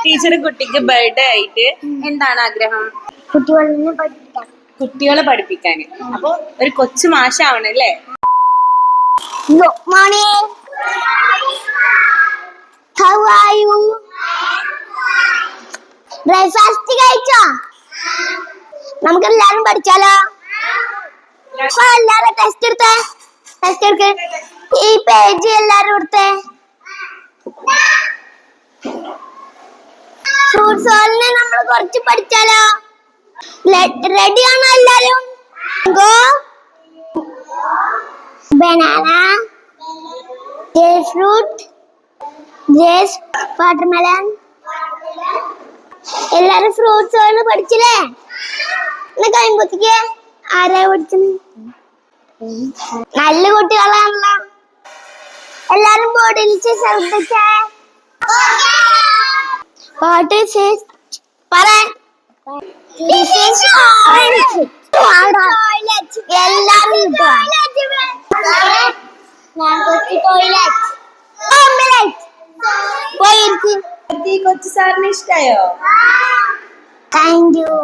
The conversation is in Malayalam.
ടീച്ചർ കുട്ടിക്ക് ബർത്ത്ഡേ ആയിട്ട് എന്താണ് ആഗ്രഹം? കുട്ടികളെ പഠിപ്പിക്കാൻ. അപ്പൊ ഒരു കൊച്ചു മാഷാവണം അല്ലേ? ബ്രേക്ക്ഫാസ്റ്റ് കഴിച്ചോ? നമുക്ക് എല്ലാരും പഠിച്ചാലോ? എല്ലാരും ടെസ്റ്റ് എടുക്ക്. ഈ പേജ് എല്ലാരും എടുത്തേ. ഫ്രൂട്ട്സ് ഹോളിനെ നമ്മൾ കുറച്ച് പഠിച്ചാലോ? റെഡിയാണോ എല്ലാരും? Banana, fruit, watermelon. എല്ലാരും ഫ്രൂട്ട്സ് ഹോളിന് പഠിച്ചില്ലേ? എന്നാ കഴിയുമ്പോഴത്തേക്ക് ആരാ പഠിച്ചത്? നല്ല കുട്ടികളാണല്ലോ. എല്ലാരും ബോർഡിൽ ശ്രദ്ധിച്ചേ. What is it? പറയാൻ. This is orange. എല്ലാരും കൊച്ചു സാറിന് ഇഷ്ടായോ? Thank you.